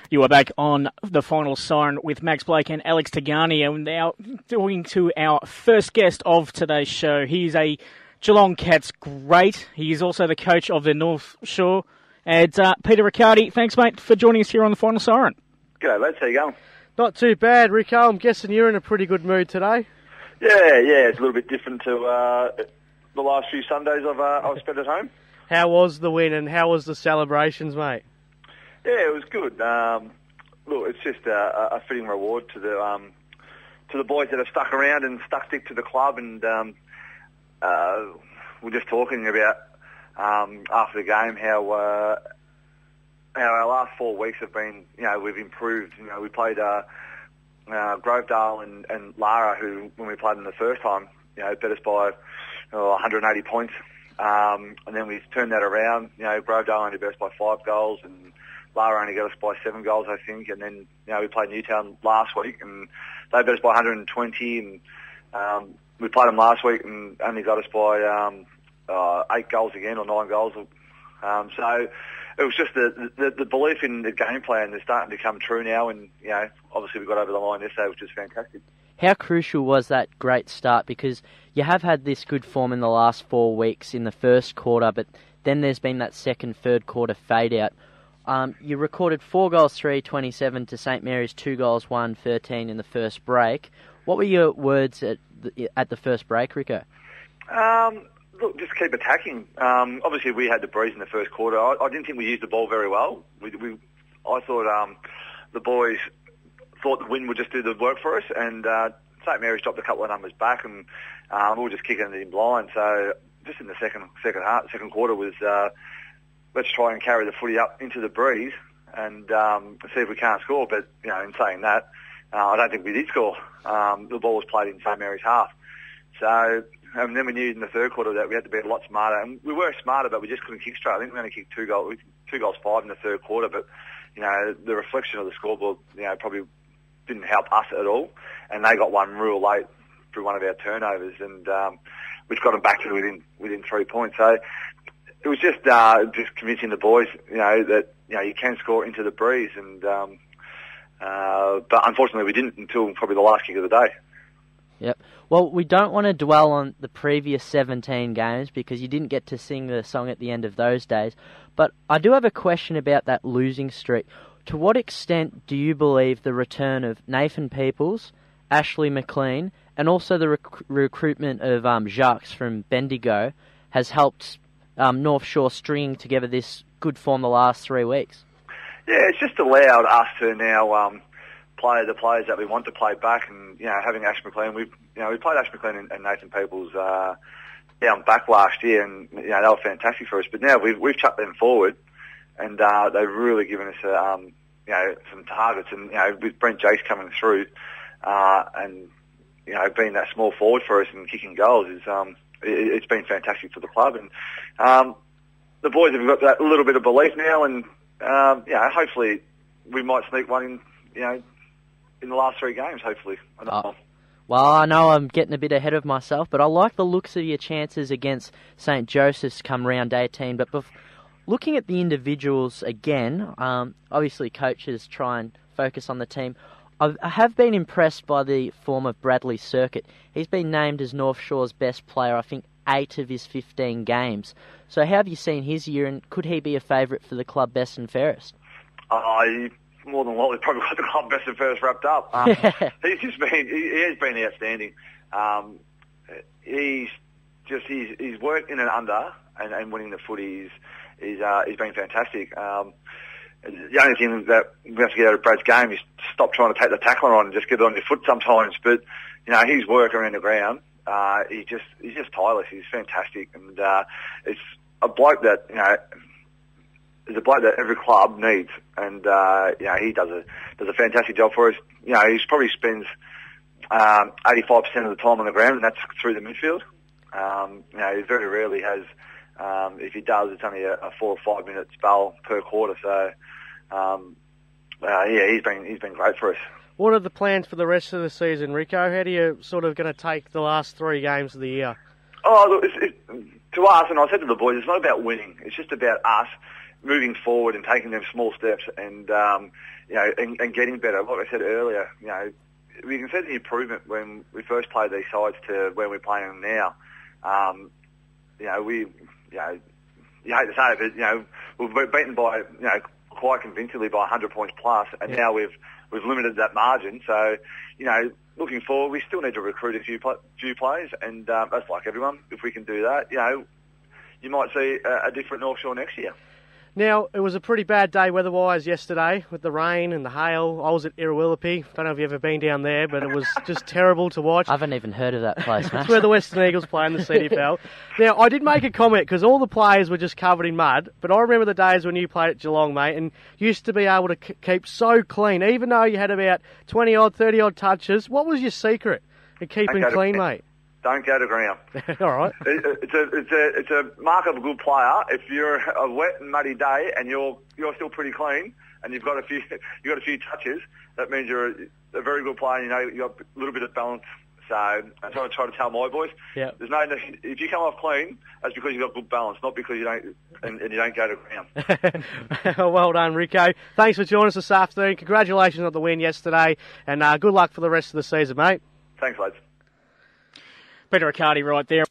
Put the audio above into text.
You are back on the final Siren with Max Blake and Alex Tigani, and now talking to our first guest of today's show. He's a Geelong Cats great. He is also the coach of the North Shore. And Peter Riccardi, thanks mate for joining us here on the final Siren. G'day lads, how you going? Not too bad, Rico. I'm guessing you're in a pretty good mood today. Yeah, it's a little bit different to the last few Sundays I've spent at home. How was the win and how was the celebrations, mate? Yeah, it was good. Look, it's just a fitting reward to the boys that have stuck around and stuck to the club. And we're just talking about after the game how our last 4 weeks have been. We've improved. We played Grovedale and Lara, who when we played them the first time, beat us by 180 points. And then we turned that around. Grovedale only beat us by 5 goals and Lara only got us by 7 goals, I think, and then we played Newtown last week, and they beat us by 120, and we played them last week and only got us by 8 goals again, or 9 goals. So it was just the belief in the game plan is starting to come true now, and obviously we got over the line yesterday, which is fantastic. How crucial was that great start? Because you have had this good form in the last 4 weeks in the first quarter, but then there's been that second, third quarter fade out. You recorded 4 goals, 3, 27 to St Mary's, 2 goals, 1, 13 in the first break. What were your words at the first break, Rico? Look, just keep attacking. Obviously, we had the breeze in the first quarter. I didn't think we used the ball very well. I thought the boys thought the wind would just do the work for us, and St Mary's dropped a couple of numbers back, and we were just kicking it in blind. So just in the second quarter was let's try and carry the footy up into the breeze and see if we can't score. But in saying that, I don't think we did score. The ball was played in St Mary's half. So and then we knew in the third quarter that we had to be a lot smarter, and we were smarter, but we just couldn't kick straight. I think we only kicked 2 goals 5 in the third quarter, but the reflection of the scoreboard probably didn't help us at all, and they got one real late through one of our turnovers, and which got them back to within 3 points. So it was just convincing the boys, that you can score into the breeze, and but unfortunately we didn't until probably the last kick of the day. Yep. Well, we don't want to dwell on the previous 17 games because you didn't get to sing the song at the end of those days. But I do have a question about that losing streak. To what extent do you believe the return of Nathan Peoples, Ashley McLean, and also the recruitment of Jacques from Bendigo has helped North Shore stringing together this good form the last 3 weeks? Yeah, it's just allowed us to now play the players that we want to play back, and having Ash McLean, we played Ash McLean and Nathan Peoples down back last year, and they were fantastic for us. But now we've chucked them forward, and they've really given us some targets, and with Brent Jace coming through, and being that small forward for us and kicking goals is it's been fantastic for the club, and the boys have got that little bit of belief now, and hopefully we might sneak one in the last 3 games, hopefully. Well, I know I'm getting a bit ahead of myself, but I like the looks of your chances against St Joseph's come round 18. But looking at the individuals again, obviously coaches try and focus on the team. I have been impressed by the form of Bradley Circuit. He's been named as North Shore's best player, I think, 8 of his 15 games. So how have you seen his year, and could he be a favourite for the club best and fairest? More than likely, probably got the club best and fairest wrapped up. He has been outstanding. He's worked in and under and winning the footy. He's been fantastic. The only thing that we have to get out of Brad's game is stop trying to take the tackler on and just get it on your foot sometimes. But his work around the ground, he's just tireless. He's fantastic, and it's a bloke that is a bloke that every club needs, and he does a fantastic job for us. He probably spends 85% of the time on the ground, and that's through the midfield. He very rarely has. If he does, it's only a 4 or 5 minute spell per quarter. So he's been great for us. What are the plans for the rest of the season, Rico? How do you sort of going to take the last 3 games of the year? Oh, look, to us, and I said to the boys, it's not about winning. It's just about us moving forward and taking them small steps and and getting better. Like I said earlier, we can see the improvement when we first played these sides to when we're playing them now. You hate to say it, but we've been beaten by quite convincingly by 100 points plus, and now we've limited that margin. So looking forward, we still need to recruit a few players, and that's like everyone. If we can do that, you might see a different North Shore next year. Now, it was a pretty bad day weather-wise yesterday with the rain and the hail. I was at Irrawillippi. Don't know if you've ever been down there, but it was just terrible to watch. I haven't even heard of that place, mate. That's where the Western Eagles play in the CDFL. Now, I did make a comment because all the players were just covered in mud, but I remember the days when you played at Geelong, mate, and you used to be able to keep so clean, even though you had about 20-odd, 30-odd touches. What was your secret in keeping clean, mate? Don't go to ground. All right. It's a mark of a good player. If you're a wet and muddy day and you're still pretty clean and you've got a few touches, that means you're a very good player. And you've got a little bit of balance. So that's what I try to tell my boys. Yeah. If you come off clean, that's because you've got good balance, not because you don't and you don't go to ground. Well done, Rico. Thanks for joining us this afternoon. Congratulations on the win yesterday, and good luck for the rest of the season, mate. Thanks, lads. Peter Riccardi right there.